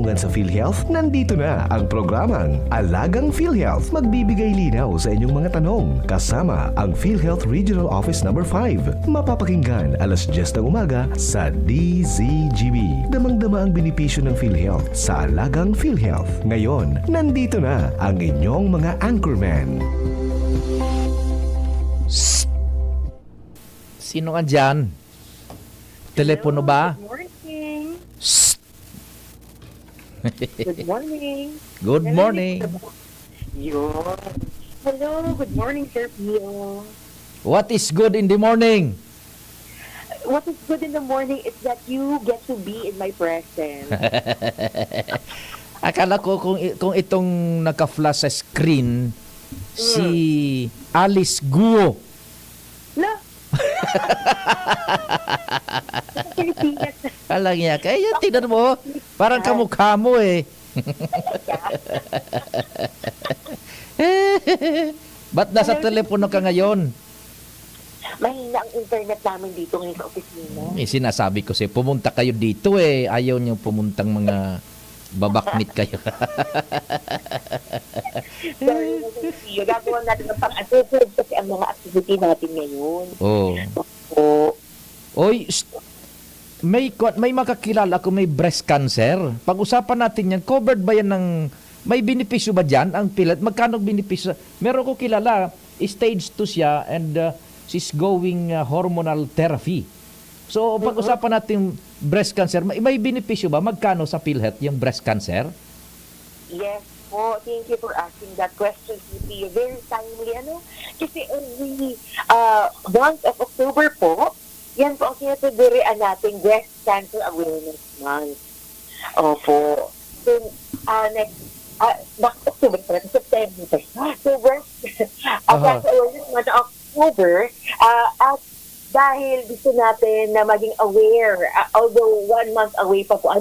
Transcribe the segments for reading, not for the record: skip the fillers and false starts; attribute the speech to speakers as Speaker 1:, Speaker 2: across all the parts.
Speaker 1: katanungan sa PhilHealth, nandito na ang programang Alagang PhilHealth. Magbibigay linaw sa inyong mga tanong kasama ang PhilHealth Regional Office No. 5. Mapapakinggan alas 10 ng umaga sa DZGB. Damang-dama ang benepisyo ng PhilHealth sa Alagang PhilHealth. Ngayon, nandito na ang inyong mga anchorman.
Speaker 2: Sino ka dyan? Telepono ba?
Speaker 3: Good morning.
Speaker 2: Shh.
Speaker 3: Good morning.
Speaker 2: Good morning.
Speaker 3: Yun. Hello, good morning, Sir Pio.
Speaker 2: What is good in the morning?
Speaker 3: What is good in the morning is that you get to be in my presence.
Speaker 2: Akala ko kung itong naka-flash sa screen si Alice Guo.
Speaker 3: La! Pilipinas.
Speaker 2: Alam niya, kaya tignan mo, parang kamukha mo eh. Ba't nasa telepono ka ngayon?
Speaker 3: Mahina ang internet namin dito ngayon sa opisina.
Speaker 2: Sinasabi ko sa'yo, pumunta kayo dito eh. Ayaw niyo pumuntang mga babaknit kayo.
Speaker 3: Pero yun, gagawa natin ng pang-assessment kasi ang mga activity natin ngayon.
Speaker 2: Oh.
Speaker 3: So,
Speaker 2: Oy, may makakilala ko may breast cancer. Pag-usapan natin yan, covered ba yan ng, may benepisyo ba dyan ang pilat? Magkano benepisyo? Meron ko kilala, stage 2 siya and she's going hormonal therapy. So, pag-usapan natin breast cancer, may benepisyo ba? Magkano sa PhilHealth yung breast cancer?
Speaker 3: yes po, thank you for asking that question, CP. Very timely, ano? Kasi every month of October po, yan po ang sinatagurian natin Breast Cancer Awareness Month. Opo. So, next October, September. So, Breast Cancer Awareness Month of October, at dahil gusto natin na maging aware, although 1 month away pa po,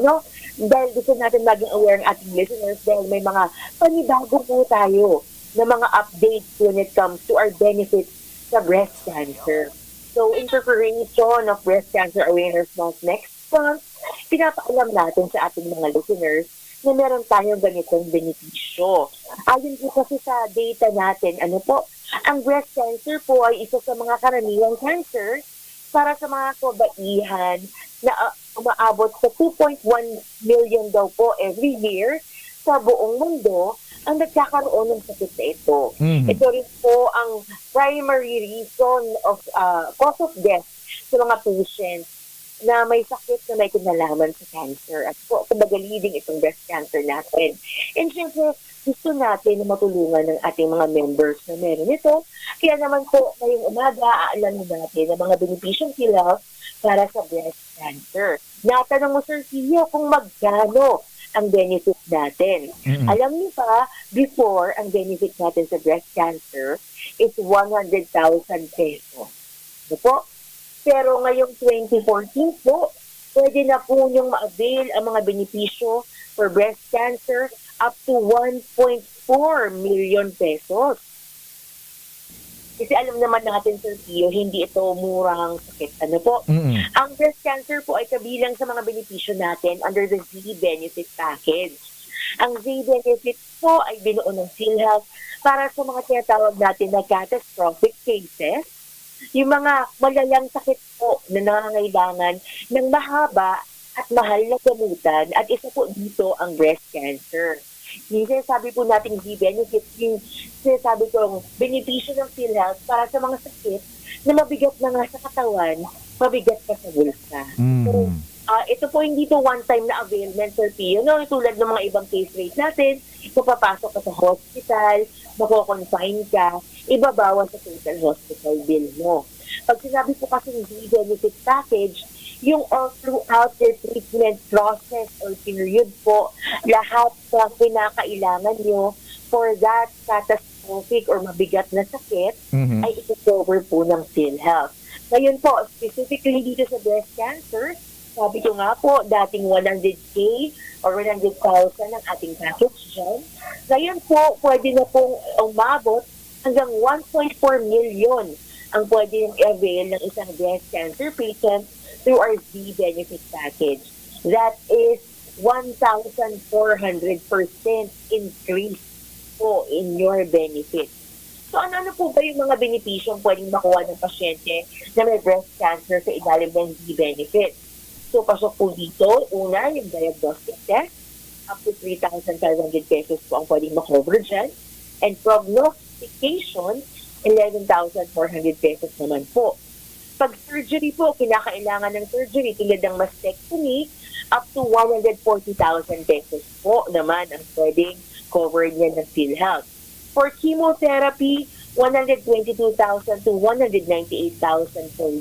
Speaker 3: dahil gusto natin maging aware ng ating listeners dahil may mga panibago po tayo na mga updates when it comes to our benefits sa breast cancer. So, in preparation of Breast Cancer Awareness Month next month, pinapaalam natin sa ating mga listeners na meron tayong ganitong benepisyo. Ayon po kasi sa data natin, ang breast cancer po ay isa sa mga karaniwang cancer para sa mga kabaihan na umaabot sa 2.1 million daw po every year sa buong mundo ang nagkakaroon ng sakit na ito.
Speaker 2: Mhm.
Speaker 3: Ito rin po ang primary reason of cause of death sa mga patients na may sakit na may kinalaman sa cancer. At po, kumbaga leading itong breast cancer natin. And syempre, gusto natin na matulungan ng ating mga members na meron ito. Kaya naman po, ngayong umaga, aalamin natin ang mga beneficial PhilHealth para sa breast cancer. Natanong mo, Sir Pio, kung magkano ang benefit natin.
Speaker 2: Mm-mm.
Speaker 3: Alam niyo pa, before, ang benefit natin sa breast cancer is 100,000 pesos. Ano po? Pero ngayong 2014 po, pwede na po niyong ma-avail ang mga benepisyo for breast cancer up to 1.4 million pesos. Kasi alam naman natin, Sir Pio, hindi ito murang sakit. Ano po?
Speaker 2: Mm-mm.
Speaker 3: Ang breast cancer po ay kabilang sa mga benepisyo natin under the Z-Benefit Package. Ang Z-Benefit po ay binuo ng PhilHealth para sa mga tinatawag natin na catastrophic cases, yung mga malalang sakit po na nangangailangan ng mahaba at mahal na gamutan, at isa po dito ang breast cancer. Yung sinasabi po natin Z-Benefit, yung sinasabi kong benepisyo ng PhilHealth para sa mga sakit na mabigat na nga sa katawan, mabigat pa sa bulsa. So, ito po hindi to one-time na availment, Sir Pio. Tulad ng mga ibang case rate natin, papapasok ka sa hospital, mako-confine ka, ibabawas sa total hospital bill mo. Pag sinabi po kasi ng Z-Benefit Package, yung all throughout the treatment process or period po, lahat sa pinakailangan nyo for that catastrophic or mabigat na sakit ay ito-cover po ng PhilHealth. Ngayon po, specifically dito sa breast cancer, sabi ko nga po, dating 100K or 100,000 ang ating package dyan. Ngayon po, pwede na pong umabot hanggang 1.4 million ang pwede nang i-avail ng isang breast cancer patient through our Z-Benefit Package. That is 1,400% increase po in your benefit. So ano po ba yung mga benepisyong pwedeng makuha ng pasyente na may breast cancer sa ilalim ng Z-benefit? So pasok po dito, una, yung diagnostic test, up to 3,500 pesos po ang pwedeng makover dyan. And prognostication, 11,400 pesos naman po. Pag surgery po, kinakailangan ng surgery tulad ng mastectomy, up to 140,000 pesos po naman ang pwedeng covered niya ng PhilHealth. For chemotherapy, 122,000 to 198,000 po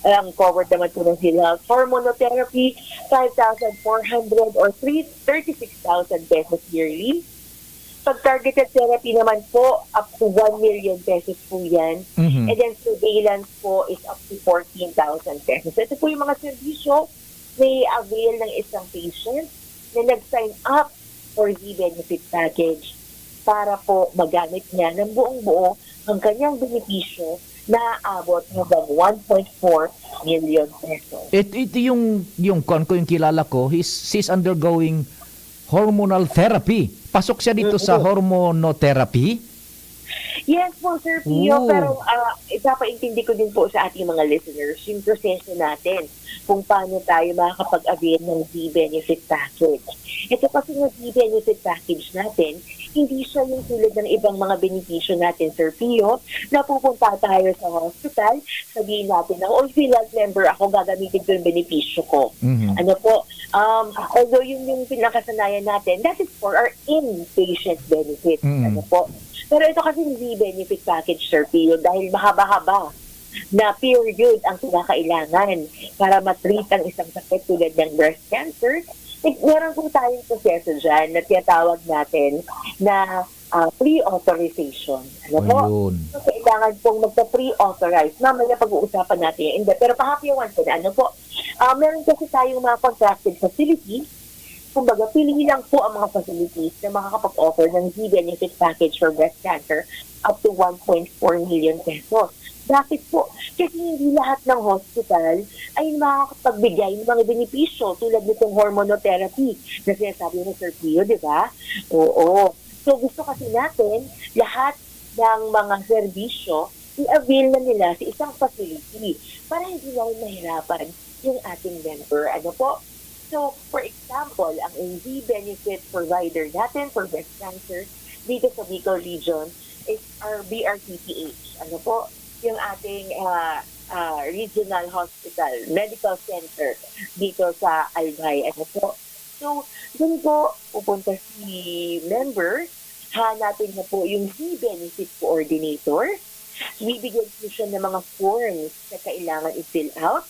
Speaker 3: ang covered naman po ng PhilHealth. For monotherapy, 5,400 or 36,000 pesos yearly. Pag targeted therapy naman po, up to 1 million pesos po yan.
Speaker 2: Mhm.
Speaker 3: And then surveillance po is up to 14,000 pesos. Ito po yung mga serbisyo may avail ng isang patient na nag-sign up for the benefit package para po magamit niya ng buong-buo ang kanyang benepisyo na aabot hanggang 1.4 million pesos.
Speaker 2: Ito yung kon ko, yung kilala ko, she's undergoing hormonal therapy. Pasok siya dito sa hormonotherapy.
Speaker 3: Yes po, Sir Pio,
Speaker 2: Ooh.
Speaker 3: pero ipapaintindi ko din po sa ating mga listeners yung proseso natin kung paano tayo makakapag-avail ng Z-benefit package. Ito kasi yung Z-benefit package natin, hindi siya yung tulad ng ibang mga benepisyo natin, Sir Pio, na pupunta tayo sa hospital, sabihin natin na, PhilHealth member ako, gagamitin ko yung benepisyo ko.
Speaker 2: Mhm.
Speaker 3: Ano po, although yun yung pinakasanayan natin, that is for our inpatient benefit.
Speaker 2: Mm.
Speaker 3: Ano po? Pero ito kasi hindi benefit package, Sir Pio, dahil mahaba-haba na period ang kinakailangan para matreat ang isang sakit tulad ng breast cancer. Meron po tayong proseso dyan na tinatawag natin na pre-authorization. Ano po?
Speaker 2: Ayun.
Speaker 3: So, kailangan pong magpa-pre-authorize. Mamaya pag-uusapan natin yan. Hindi, pero pahapyawan ko na. Ano po? Meron kasi tayong mga contracted facilities. Kumbaga, piliin lang po ang mga facilities na makakapag-offer ng Z-benefit package for breast cancer up to 1.4 million pesos. Bakit po? Kasi hindi lahat ng hospital ay makakapagbigay ng mga benepisyo tulad nitong hormonotherapy na sinasabi ni Sir Pio, di ba? Oo. So gusto kasi natin lahat ng mga serbisyo i-avail na nila sa isang facility para hindi na mahirapan yung ating member. Ano po? So, for example, ang AZ benefit provider natin for breast cancer dito sa Bicol region is our BRTPH. Ano po? Yung ating regional hospital, medical center dito sa Albay. Ano po? So, dun po pupunta si member, hanapin na po yung Z-benefit coordinator. Bibigyan po siya ng mga forms na kailangan i-fill out.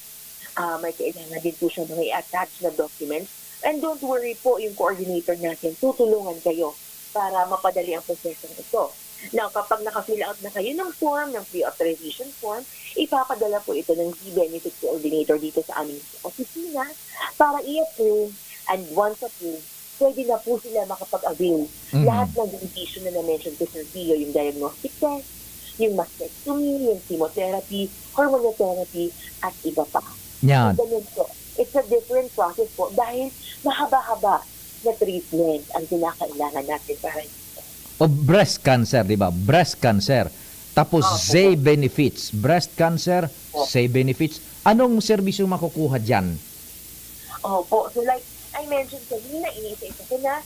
Speaker 3: May kailangan din po siya mga i-attach na documents. And don't worry po, yung coordinator natin, tutulungan kayo para mapadali ang prosesong ito. Now, kapag naka-fill out na kayo ng form, ng pre-authorization form, ipapadala po ito ng Z-benefit coordinator dito sa aming opisina para i-approve. And once approved, pwede na po sila makapag-avail. Lahat ng benepisyo na na-mention ko sa Pio, yung diagnostic test, yung mastectomy, yung chemotherapy, hormonotherapy, at iba pa.
Speaker 2: Yan.
Speaker 3: So, ganun po. It's a different process po dahil mahaba-haba na treatment ang kinakailangan natin para
Speaker 2: O breast cancer, di ba? Breast cancer. Tapos Z benefits. Breast cancer, Z benefits. Anong serbisyo makukuha dyan?
Speaker 3: Opo. So like I mentioned kanina, iniisa-isa ko na.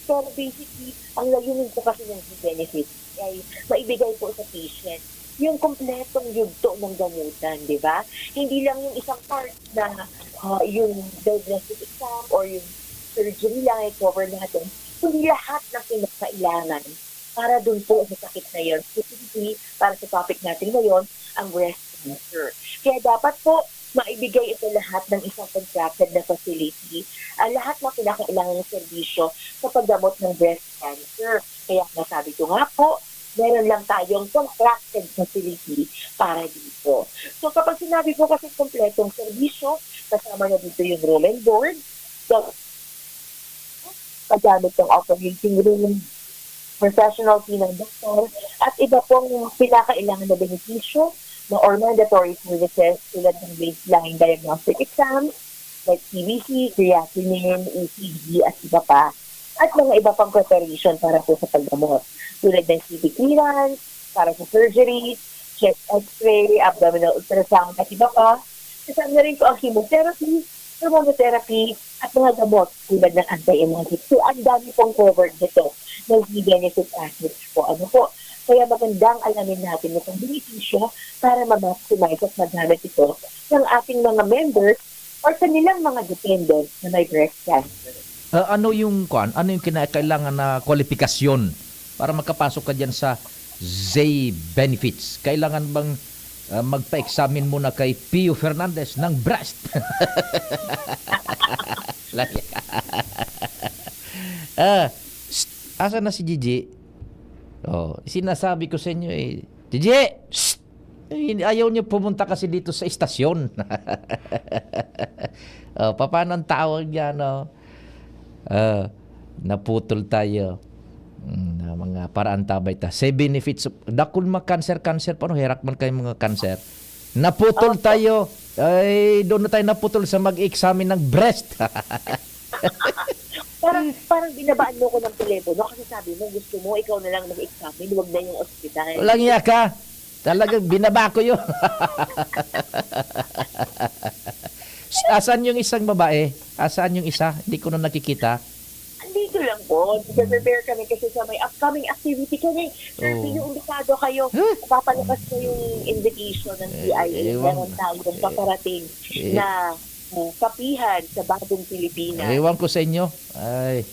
Speaker 3: Pero basically, ang layunin ko kasi ng benefit ay maibigay po sa patient yung kompletong yugto ng gamutan, di ba? Hindi lang yung isang part na yung diagnostic exam or yung surgery lang ay cover natin. Kundi lahat ng kinakailangan para dun po sa sakit na yun. Specifically, para sa topic natin ngayon, ang breast cancer. Kaya dapat po, maibigay ito lahat ng isang contracted na facility, lahat ng kinakailangan ng serbisyo sa paggamot ng breast cancer. Kaya nasabi ko nga po, meron lang tayong contracted facility para dito. So kapag sinabi po kasi kompletong serbisyo, kasama na dito yung room and board, so, paggamit ng operating room, professional fee ng doktor, at iba pong pinakailangan na benepisyo or mandatory services tulad ng baseline diagnostic exam, like CBC, creatinine, ECG, at iba pa. At mga iba pang preparation para po sa paggamot. Tulad ng CT clearance, para sa surgery, chest x-ray, abdominal ultrasound, at iba pa. Kasama na rin po ang chemotherapy, hormonotherapy, at mga gamot tulad ng anti-emetic. So, ang dami pong covered nito ng benefit package po. Ano po? Kaya magandang alamin natin itong benepisyo para ma-maximize at magamit ito ng ating mga members or kanilang mga dependents na may breast cancer.
Speaker 2: Ano yung kinakailangan na kwalifikasyon para makapasok ka diyan sa Zay Benefits? Kailangan bang magpa-examine muna kay Pio Fernandez ng breast? Asa na si Gigi? Oh, sinasabi ko sa inyo Gigi! Shh! Ayaw niyo pumunta kasi dito sa istasyon. Paano ang tawag niya, no? Naputol tayo na mga paraan tabay ta. Say benefits dakul cancer paano herak man kay mga cancer. Naputol tayo. Ay doon na tayo naputol sa mag-examine ng breast.
Speaker 3: parang binabaan mo ko ng telepono kasi sabi mo gusto mo ikaw na lang mag-examine, huwag na yung ospital.
Speaker 2: Walang iya ka. Talagang binaba ko yun. Asan yung isang babae? Asan yung isa? Hindi ko na nakikita.
Speaker 3: Andito lang po. Prepare kami kasi sa may upcoming activity kami. Sir, pinuumbisado kayo. Papalabas ko yung invitation ng CIA. Meron tayong paparating na kapihan sa bagong Pilipinas.
Speaker 2: Ewan ko sa inyo. Ay.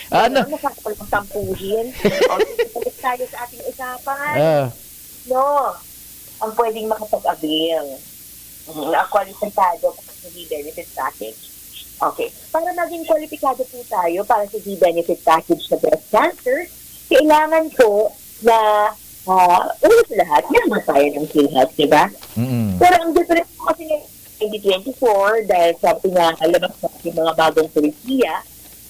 Speaker 2: Ano?
Speaker 3: Makakapagtampuhin. O, balik tayo sa ating usapan. No. Ang pwedeng makapag-avail. Ang kwalipikado para sa Z-Benefit Package. Okay. Para maging kwalipikado po tayo para sa Z-Benefit Package sa breast cancer, kailangan po na una sa lahat, member tayo ng PhilHealth, di ba? Pero ang difference po kasi ng 2024, dahil sa pinalabas na yung mga bagong polisiya,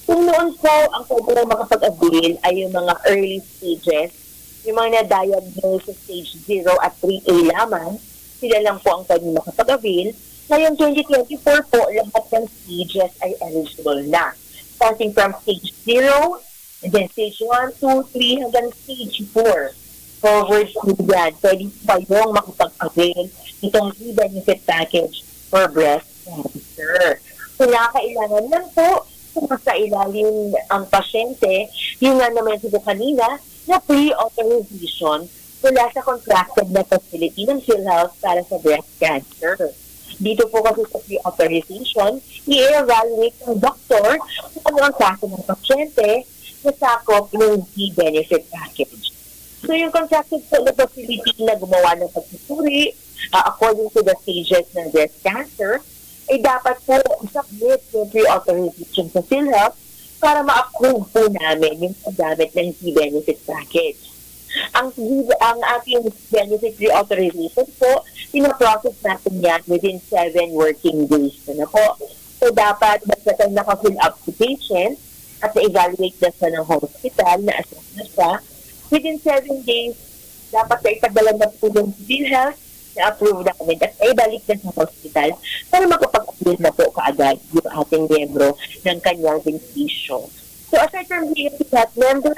Speaker 3: kung noon po ang pwede lang makapag-avail ay yung mga early stages, yung mga na-diagnose sa stage 0 at 3A lamang, sila lang po ang pwede makapag-avail. Ngayong 2024 po, lahat ng stages ay eligible na. Starting from stage 0, and then stage 1, 2, 3, hanggang stage 4. Covered po yan. Pwede pa yung makapag-avail itong benefit package for breast cancer. Kailangan lang po kung sa ilalim ang pasyente, yung nga naman sabi kanina, na pre-authorization mula sa contracted na facility ng PhilHealth para sa breast cancer. Dito po kasi sa pre-authorization, i-evaluate ng doktor kung ano ang kaso ng pasyente na sakop ng benefit package. So yung contracted po na facility na gumawa ng pagsusuri, according to the stages ng breast cancer, ay dapat po submit yung pre-authorization sa PhilHealth para ma-approve po namin yung paggamit ng benefit package. Ang ating benefit pre-authorization po, pinaprocess natin yan within 7 working days na po. So dapat basta tayo naka-fill up si patient at na-evaluate na siya ng hospital, na-assess na siya, within 7 days, dapat na ipadala na po yung PhilHealth na-approve namin at ay balik na sa hospital para makapag-approve na po kaagad yung ating membro ng kanyang benepisyo. So aside from being a PhilHealth member,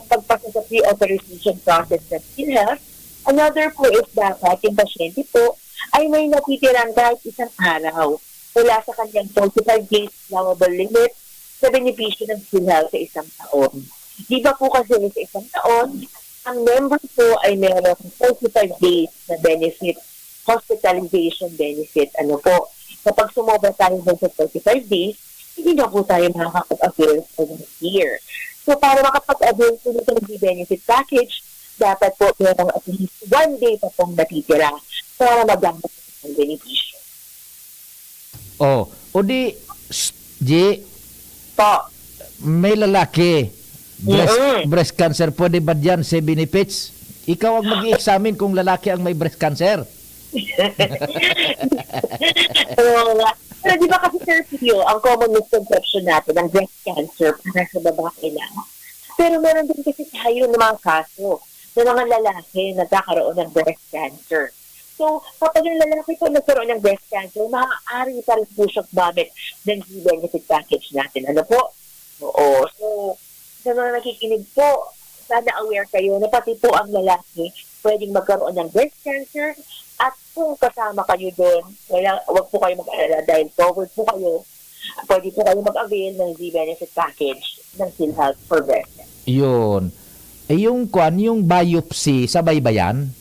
Speaker 3: pagpasa sa pre-authorization process ng PhilHealth, another po is dapat yung pasyente po ay may natitirang kahit isang araw mula sa kanyang 45 days allowable limit sa benepisyo ng PhilHealth sa isang taon. Di ba po kasi sa isang taon, ang member po ay meron 45 days na benefit, hospitalization benefit. Ano po, kapag sumobra tayo sa 45 days, hindi na po tayo makakapag-avail for this year. So, para makapag-avail po nito ng benefit package, dapat po merong at least 1 day pa pong natitira para magamit ang benepisyo.
Speaker 2: O di, G,
Speaker 3: Po.
Speaker 2: may lalaki. Breast cancer, pwede ba dyan sa benefits? Ikaw ang mag-i-examine kung lalaki ang may breast cancer.
Speaker 3: Pero di ba kasi Sir Pio, ang common misconception natin ng breast cancer para sa babae lang. Pero meron din kasi tayo ng mga kaso ng mga lalaki na nagkakaroon ng breast cancer. So, kapag yung lalaki po nagkaroon ng breast cancer, maaari pa rin po siyang gumamit ng Z-benefit package natin. Ano po? Oo. So, sa mga nakikinig po, sana aware kayo na pati po ang lalaki pwedeng magkaroon ng breast cancer at kung kasama kayo doon, wag po kayo mag-alala dahil covered po kayo. Pwede po kayo mag-avail ng Z-benefit package ng PhilHealth for breast cancer.
Speaker 2: Yun. Yung biopsy, sabay ba yan?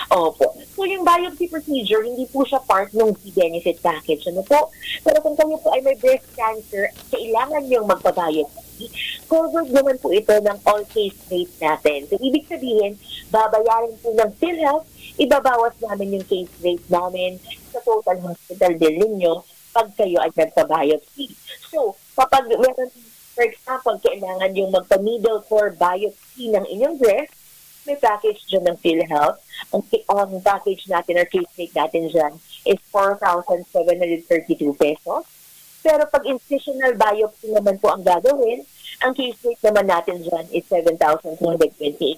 Speaker 3: Opo. So, yung biopsy procedure, hindi po siya part ng Z-benefit package. Ano po? Pero kung kayo po ay may breast cancer, kailangan niyong magpa-biopsy. Covered naman po ito ng all-case rate natin. So, ibig sabihin, babayaran po ng PhilHealth, ibabawas namin yung case rate namin sa total hospital bill ninyo pag kayo ay nagpa-biopsy. So, kapag meron, for example, kailangan yung magpa-middle core biopsy ng inyong breast, may package dyan ng PhilHealth. Ang package natin or case rate natin dyan is 4,732 pesos. Pero pag incisional biopsy naman po ang gagawin, ang case rate naman natin dyan is 7,228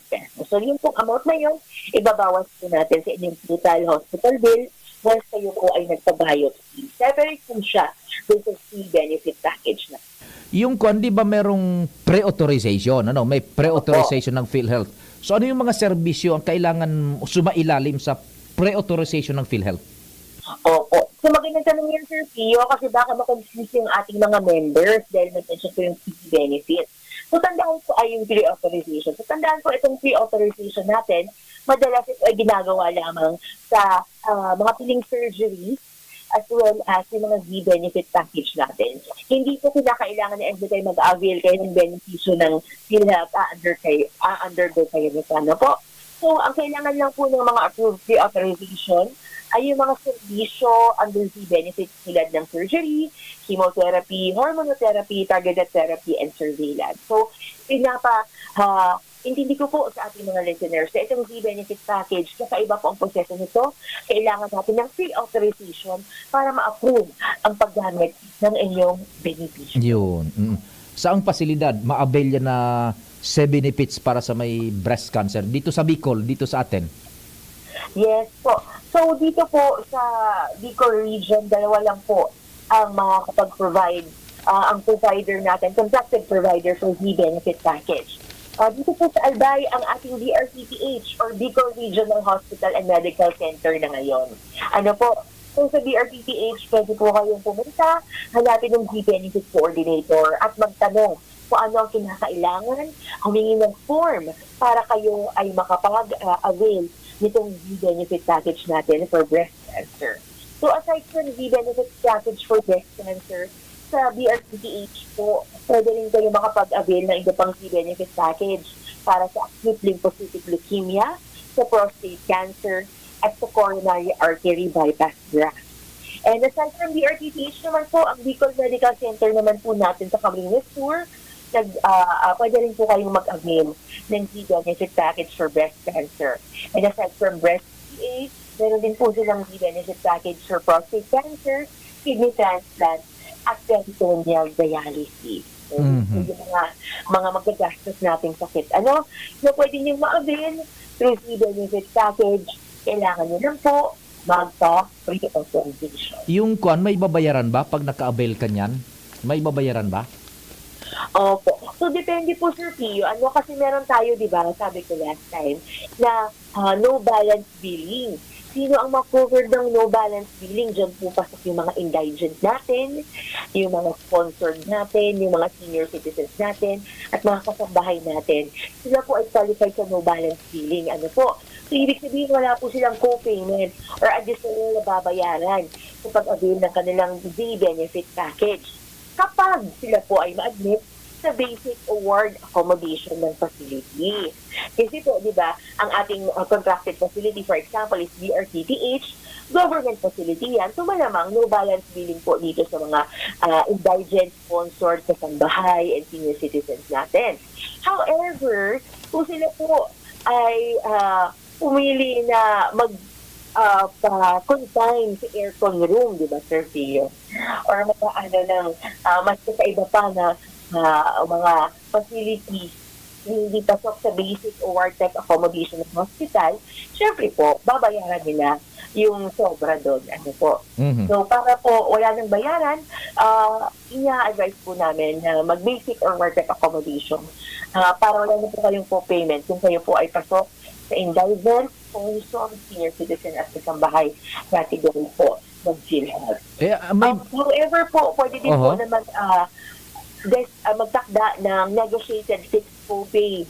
Speaker 3: pesos. So yung pong amount na yun, ibabawas po natin sa inyong total hospital bill once kayo po ay nagpa-biopsy. Separate po siya dun sa benefit package na.
Speaker 2: Yung di ba merong pre-authorization? Ano? May pre-authorization ng PhilHealth. So ano yung mga serbisyo ang kailangan sumailalim sa pre-authorization ng PhilHealth?
Speaker 3: Opo. So magandang tanong yan, Sir Pio, kasi baka makonfuse yung ating mga members dahil nag-mention ko yung benefit. So tandaan po ay yung pre-authorization. So tandaan po itong pre-authorization natin, madalas ito ay ginagawa lamang sa mga piling surgery as well as yung mga Z-benefit package natin. Hindi po kinakailangan na every time mag-avail kayo ng benepisyo ng PhilHealth, undergo kayo nito. Ano po? So, ang kailangan lang po ng mga approved pre-authorization ay yung mga serbisyo under Z-benefit tulad ng surgery, chemotherapy, hormonotherapy, targeted therapy, and surveillance. So, intindi ko po sa ating mga listeners na itong Z-benefit package, kakaiba po ang proseso nito. Kailangan natin ng pre-authorization para ma-approve ang paggamit ng inyong benepisyo.
Speaker 2: Yun. Saang pasilidad ma-avail yan na benefits para sa may breast cancer? Dito sa Bicol, dito sa atin?
Speaker 3: Yes po. So, dito po sa Bicol region, dalawa lang po ang makakapag-provide, ang provider natin, contracted provider for Z-benefit package. Dito po sa Albay, ang ating BRTTH or Bicol Regional Hospital and Medical Center na ngayon. Ano po? So sa BRTTH, pwede po kayong pumunta, hanapin ng Z-benefit coordinator at magtanong kung ano ang kinakailangan, humingi ng form para kayo ay makapag-avail nitong Z-benefit package natin for breast cancer. So aside from Z-benefit package for breast cancer, sa BRTTH po, pwede rin kayo makapag-avail ng iba pang Z-benefit package para sa acute lymphocytic leukemia, sa prostate cancer, at sa coronary artery bypass graft. And aside from BRTTH naman po, ang Bicol Medical Center naman po natin sa Camarines Sur, pwede rin po kayong mag-avail ng Z-benefit package for breast cancer. And aside from breast PA, meron din po silang Z-benefit package for prostate cancer, kidney transplant, at peritoneal dialysis. So, yung mga magagastos nating sakit. Na pwede nyo ma-avail through Z-benefit package, kailangan nyo lang po magpa-pre-authorization.
Speaker 2: Yung may babayaran ba pag naka-avail ka niyan? May babayaran ba?
Speaker 3: Opo. So, depende po, Sir Pio. Kasi meron tayo, di ba, sabi ko last time, na no balance billing. Sino ang ma-cover ng no balance billing? Diyan po pasok yung mga indigent natin, yung mga sponsored natin, yung mga senior citizens natin, at mga kasambahay natin. Sila po ay qualified sa no balance billing. Ano po? So, ibig sabihin wala po silang co-payment or additional na babayaran sa pag-avail ng kanilang Z-benefit package. Kapag sila po ay ma-admit sa basic award accommodation ng facility. Kasi po, di ba, ang ating contracted facility, for example, is BRTTH, government facility yan. So, malamang no balance billing po dito sa mga indigent sponsored kasambahay and senior citizens natin. However, kung sila po ay pumili na confine sa aircon room, di ba, Sir Pio? Or mas sa iba pa na mga facilities hindi pasok sa basic or type accommodation ng hospital, syempre po, babayaran nila yung sobra doon. Ano po.
Speaker 2: Mhm.
Speaker 3: So, para po wala nang bayaran, ina-advise po namin na mag-basic or market accommodation para wala na po kayong co-payment kung kayo po ay pasok sa indigent, pension, senior citizen at kasambahay category po ng PhilHealth. However po, pwede din po na magtakda ng negotiated fixed co-pay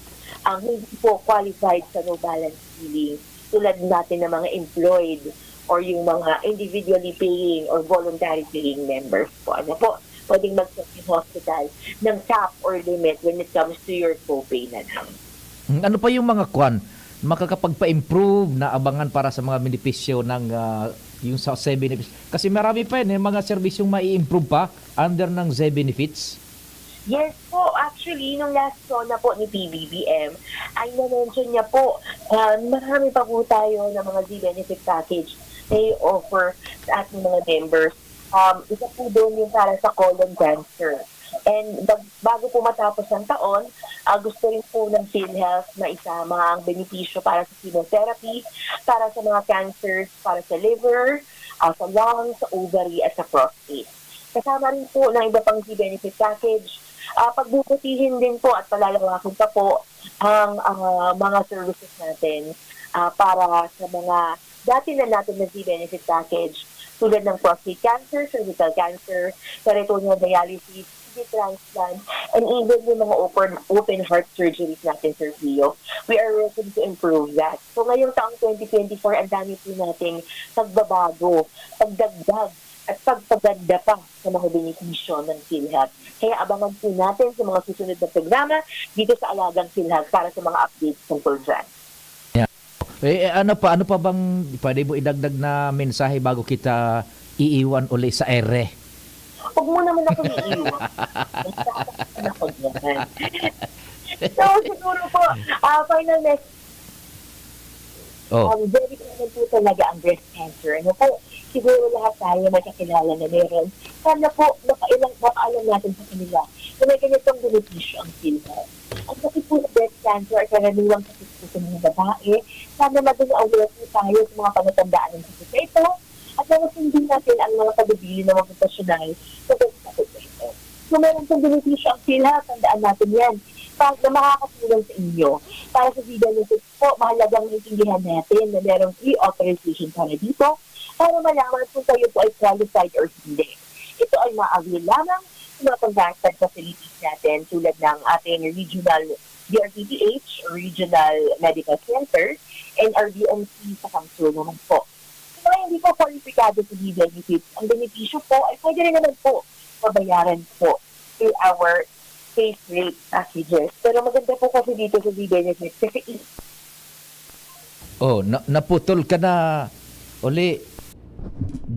Speaker 3: ang hindi po qualified sa no balance billing tulad natin ng mga employed or yung mga individually paying or voluntary paying members po. Ano po, pwedeng mag-set yung hospital ng cap or limit when it comes to your co-pay na lang.
Speaker 2: Ano pa yung mga makakapagpa-improve na abangan para sa mga benepisyo ng yung sa Z benefits? Kasi marami pa yun, mga serbisyong mai-improve pa under ng Z benefits.
Speaker 3: Yes po, actually, nung last na po ni PBBM, ay na-mention niya po, marami pa po tayo ng mga Z-benefit package na i-offer sa ating mga members. Isa po doon yung para sa colon cancer. And bago po matapos ng taon, gusto rin po ng PhilHealth na isama ang benepisyo para sa chemotherapy, para sa mga cancers, para sa liver, sa lungs, sa ovary, at sa prostate. Kasama rin po ng iba pang Z-benefit package. Pagbubutihin din po at palalawakin pa po ang mga services natin para sa mga dati na natin na Z-benefit package tulad ng prostate cancer, cervical cancer, peritoneal dialysis, kidney transplant, and even yung mga open heart surgeries natin, Sir Pio. We are working to improve that. So ngayong taong 2024, ang dami po nating pagbabago, pagdagdag, at pagpaganda pa sa mga benepisyo ng PhilHealth. Kaya abangan po natin sa mga susunod na programa dito sa Alagang PhilHealth para sa mga updates tungkol dyan.
Speaker 2: Ano pa bang pwede mo idagdag na mensahe bago kita iiwan uli sa ere?
Speaker 3: Huwag mo naman ako iiwan. So, siguro po, final message. Very common po talaga ang breast cancer. Ano po, siguro lahat tayo magkakilala na meron. Sana po, mapaalam natin sa kanila na may ganitong benepisyo ang PhilHealth. Ang sakit po ng breast cancer ay karaniwang sakit po sa mga babae. Sana maging aware po tayo sa mga panatandaan ng sakit na ito at namasindin natin ang mga pagabili ng mga profesional sa sakit na ito. Kung meron pong benepisyo ang PhilHealth, tandaan natin yan. Para na makakatulong sa inyo. Para sa Z-benefits po, mahalagang maintindihan natin na merong pre-authorization para dito para malaman kung kayo po ay qualified or hindi. Ito ay ma-avail lamang sa mga contracted facilities natin tulad ng ating regional DRTPH, Regional Medical Center, and RDMC sa Kamsul naman po. Kung hindi po kwalipikado sa Z-benefits, ang benepisyo po ay pwede rin naman po mabayaran po through our face rate packages. Pero maganda po kasi dito sa Z-benefits kasi
Speaker 2: naputol ka na uli.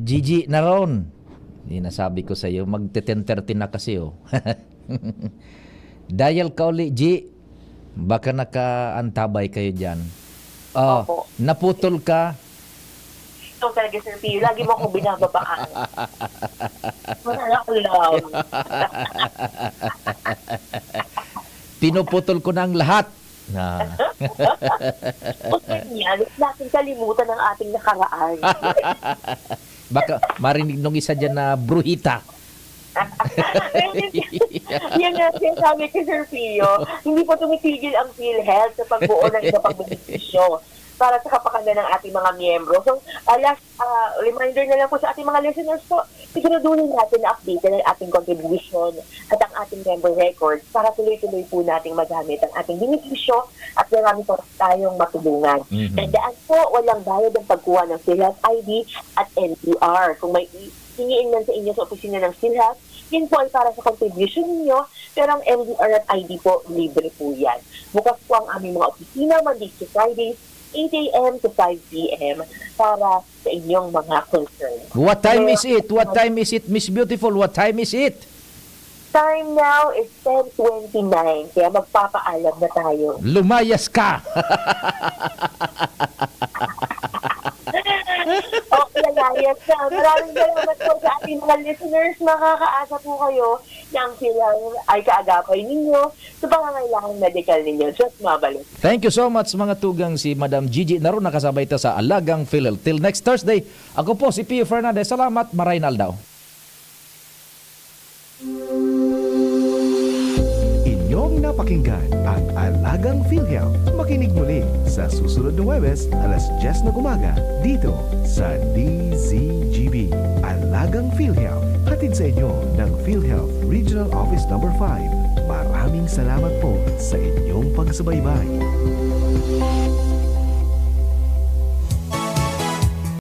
Speaker 2: Gigi na ron. Hindi nasabi ko sa iyo, magte-10:30 na kasi Dial ka uli, G. Baka nakaantabay kayo dyan. Naputol ka.
Speaker 3: Ito talaga, Sir Pio. Lagi mo akong binababaan. Wala ko lang.
Speaker 2: Pinuputol ko na ang lahat.
Speaker 3: Okay yan. Natin kalimutan ang ating nakaraan.
Speaker 2: Baka marinig nung isa dyan na bruhita.
Speaker 3: Yan nga sinasabi ko, Sir Pio. Hindi po tumitigil ang PhilHealth sa pagbuo ng iba pang benepisyo para sa kapakanan ng ating mga miyembro. So, last reminder na lang po sa ating mga listeners po, siguraduhin natin na updated ang ating contribution at ang ating member records para tuloy-tuloy po nating magamit ang ating benepisyo at marami po tayong matulungan. Tandaan po, walang bayad ang pagkuha ng PhilHealth ID at NPR. Kung may hingiin man sa inyo sa opisina ng PhilHealth, yun po ay para sa contribution ninyo, pero ang MDR at ID po, libre po yan. Bukas po ang aming mga opisina, Mondays to Fridays, 8 a.m. to 5 p.m. para sa inyong mga concerns.
Speaker 2: What time is it? What time is it, Miss Beautiful? What time is it?
Speaker 3: Time now is 10:29, kaya magpapaalam na tayo.
Speaker 2: Lumayas ka!
Speaker 3: Okay lang Yes, maraming salamat po sa ating mga listeners. Makakaasa po kayo na ang PhilHealth ay kaagapay ninyo sa pangangailangan medical ninyo. Just mabalik.
Speaker 2: Thank you so much mga tugang si Madam Gigi Naron nakasabay ta sa Alagang PhilHealth. Till next Thursday, ako po si Pio Fernandez. Salamat, Maraynal daw.
Speaker 1: Inyong napakinggan ang Alagang PhilHealth. Makinig muli sa susunod na Huwebes, alas 10 ng umaga, dito sa DZGB. Alagang PhilHealth, hatid sa inyo ng PhilHealth Regional Office Number 5. Maraming salamat po sa inyong pagsubaybay.